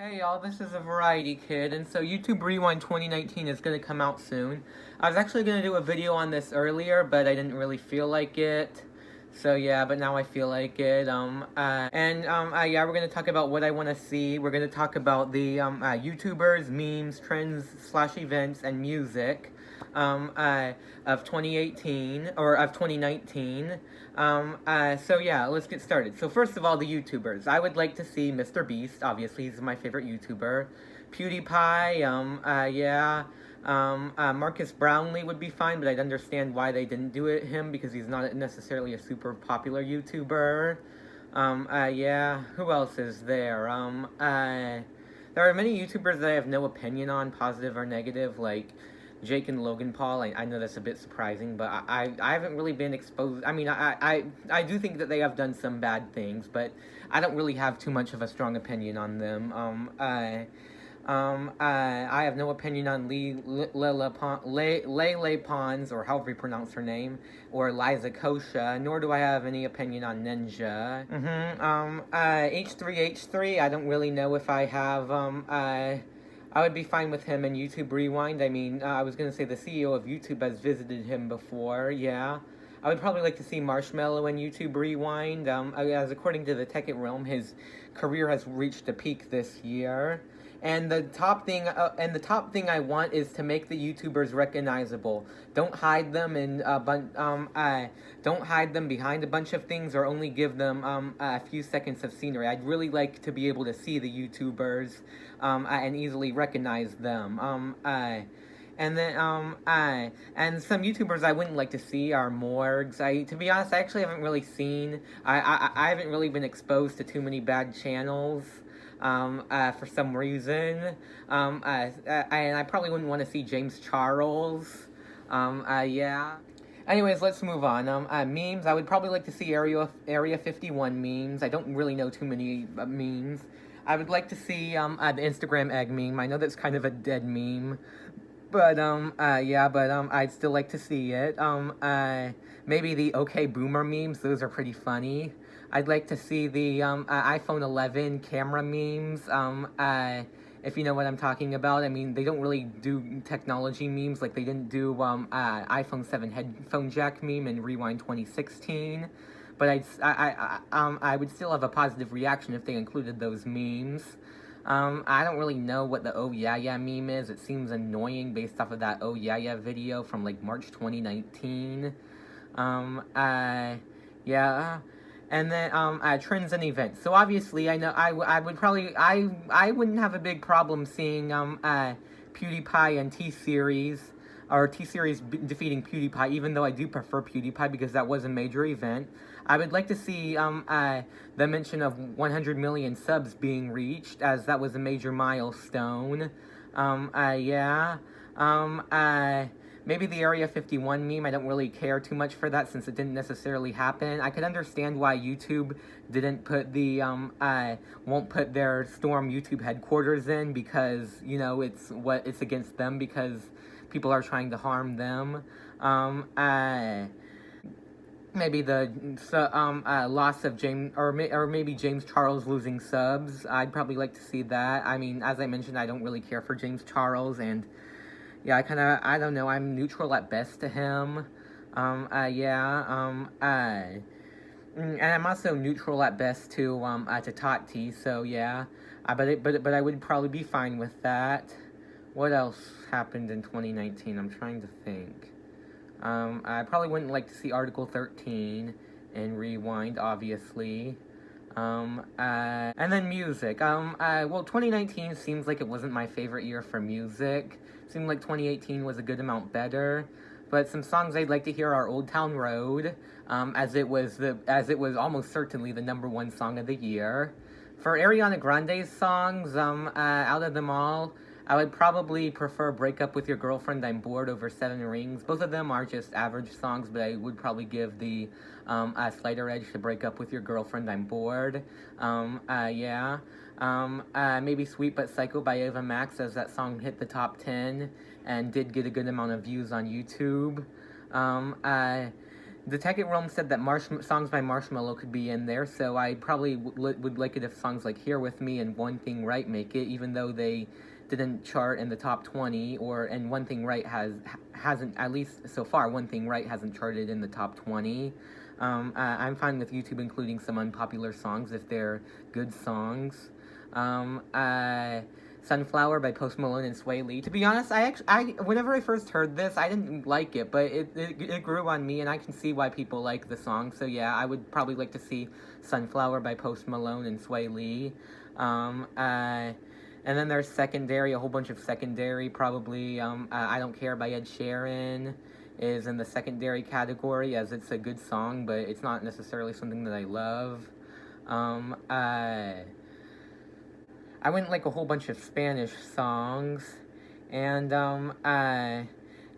Hey y'all, this is a Variety Kid, and so YouTube Rewind 2019 is going to come out soon. I was actually going to do a video on this earlier, but I didn't really feel like it. So yeah, but now I feel like it. Yeah, we're going to talk about what I want to see. We're going to talk about the YouTubers, memes, trends slash events, and music of 2018 or of 2019. So yeah, let's get started. So first of all, the YouTubers. I would like to see Mr. Beast. Obviously, he's my favorite YouTuber. PewDiePie. Marcus Brownlee would be fine, but I'd understand why they didn't do it him because he's not necessarily a super popular YouTuber. Yeah. Who else is there? There are many YouTubers that I have no opinion on, positive or negative, like Jake and Logan Paul. I know that's a bit surprising, but I haven't really been exposed. I mean, I do think that they have done some bad things, but I don't really have too much of a strong opinion on them. I have no opinion on Lele Pons, or however you pronounce her name, or Liza Kosha, nor do I have any opinion on Ninja. H3H3, I don't really know if I have, I would be fine with him in YouTube Rewind. I mean, I was going to say the CEO of YouTube has visited him before, yeah. I would probably like to see Marshmello in YouTube Rewind. As according to the Tech It Realm, his career has reached a peak this year. And the top thing I want is to make the YouTubers recognizable. Don't hide them don't hide them behind a bunch of things, or only give them a few seconds of scenery. I'd really like to be able to see the YouTubers and easily recognize them. And some YouTubers I wouldn't like to see are Morgs. To be honest, I actually haven't really seen. I haven't really been exposed to too many bad channels. For some reason. And I probably wouldn't want to see James Charles. Yeah. Anyways, let's move on. Memes. I would probably like to see Area 51 memes. I don't really know too many memes. I would like to see the Instagram egg meme. I know that's kind of a dead meme. But, I'd still like to see it. Maybe the OK Boomer memes. Those are pretty funny. I'd like to see the iPhone 11 camera memes, if you know what I'm talking about. I mean, they don't really do technology memes, like they didn't do iPhone 7 headphone jack meme in Rewind 2016. But I would still have a positive reaction if they included those memes. I don't really know what the Oh Yeah Yeah meme is. It seems annoying based off of that Oh Yeah Yeah video from like March 2019. Yeah. And then trends and events. So obviously, I know I would probably I wouldn't have a big problem seeing PewDiePie and T-Series, or T-Series defeating PewDiePie, even though I do prefer PewDiePie because that was a major event. I would like to see the mention of 100 million subs being reached, as that was a major milestone. Yeah. Maybe the Area 51 meme. I don't really care too much for that since it didn't necessarily happen. I could understand why YouTube didn't put the, won't put their Storm YouTube headquarters in, because, you know, it's against them because people are trying to harm them. Maybe the loss of James, or maybe James Charles losing subs. I'd probably like to see that. I mean, as I mentioned, I don't really care for James Charles, and yeah, I don't know, I'm neutral at best to him. And I'm also neutral at best to Tati, so yeah. But I would probably be fine with that. What else happened in 2019? I'm trying to think. I probably wouldn't like to see Article 13 in Rewind, obviously. And then music. Well, 2019 seems like it wasn't my favorite year for music. Seemed like 2018 was a good amount better. But some songs I'd like to hear are Old Town Road, as it was almost certainly the #1 song of the year. For Ariana Grande's songs, out of them all, I would probably prefer Break Up With Your Girlfriend, I'm Bored over 7 Rings. Both of them are just average songs, but I would probably give the slighter edge to Break Up With Your Girlfriend, I'm Bored. Yeah. Maybe Sweet But Psycho by Ava Max, as that song hit the top 10 and did get a good amount of views on YouTube. Detective Realm said that songs by Marshmello could be in there, so I probably would like it if songs like Here With Me and One Thing Right make it, even though they didn't chart in the top 20, and One Thing Right hasn't, at least so far, One Thing Right hasn't charted in the top 20. I'm fine with YouTube including some unpopular songs if they're good songs. Sunflower by Post Malone and Sway Lee. To be honest, whenever I first heard this, I didn't like it, but it grew on me, and I can see why people like the song. So yeah, I would probably like to see Sunflower by Post Malone and Sway Lee. And then there's Secondary, a whole bunch of Secondary, probably. I Don't Care by Ed Sheeran is in the Secondary category, as it's a good song, but it's not necessarily something that I love. I wouldn't like a whole bunch of Spanish songs, and I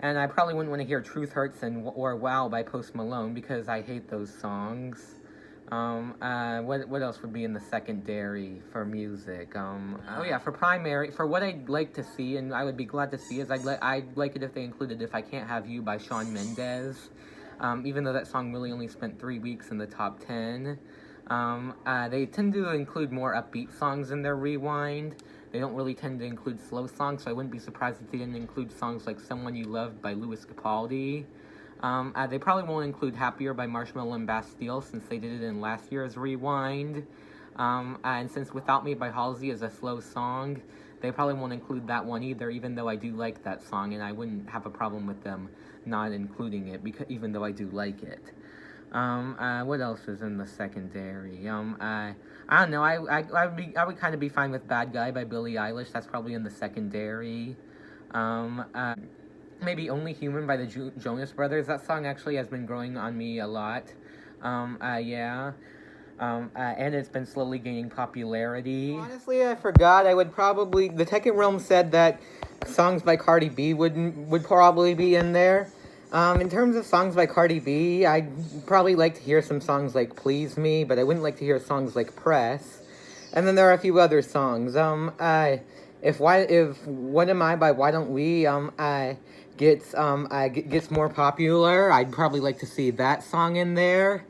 probably wouldn't want to hear Truth Hurts or Wow by Post Malone, because I hate those songs. What else would be in the secondary for music? Oh yeah, for primary, for what I'd like to see, and I would be glad to see, is I'd like it if they included If I Can't Have You by Shawn Mendes, even though that song really only spent 3 weeks in the top 10. They tend to include more upbeat songs in their rewind. They don't really tend to include slow songs, so I wouldn't be surprised if they didn't include songs like Someone You Loved by Louis Capaldi. They probably won't include Happier by Marshmello and Bastille, since they did it in last year's rewind. And since Without Me by Halsey is a slow song, they probably won't include that one either, even though I do like that song, and I wouldn't have a problem with them not including it, even though I do like it. What else is in the secondary? I don't know. I would kind of be fine with Bad Guy by Billie Eilish. That's probably in the secondary. Maybe Only Human by the Jonas Brothers. That song actually has been growing on me a lot. Yeah. And it's been slowly gaining popularity. Honestly, I forgot. I would probably... The Tekken Realm said that songs by Cardi B would probably be in there. In terms of songs by Cardi B, I'd probably like to hear some songs like Please Me, but I wouldn't like to hear songs like Press. And then there are a few other songs. If What Am I by Why Don't We gets more popular, I'd probably like to see that song in there.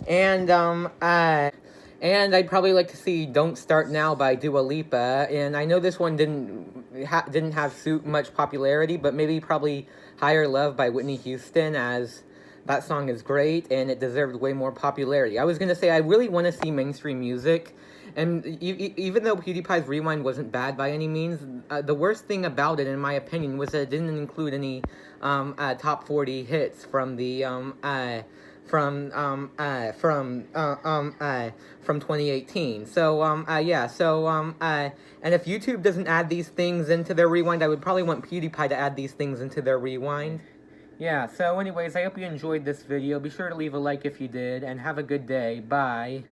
And I'd probably like to see Don't Start Now by Dua Lipa. And I know this one didn't have much popularity, but maybe probably Higher Love by Whitney Houston, as that song is great and it deserved way more popularity. I was going to say I really want to see mainstream music, and even though PewDiePie's Rewind wasn't bad by any means, the worst thing about it, in my opinion, was that it didn't include any top 40 hits from the from 2018. So yeah. So and if YouTube doesn't add these things into their rewind, I would probably want PewDiePie to add these things into their rewind. Yeah. So anyways, I hope you enjoyed this video. Be sure to leave a like if you did, and have a good day. Bye.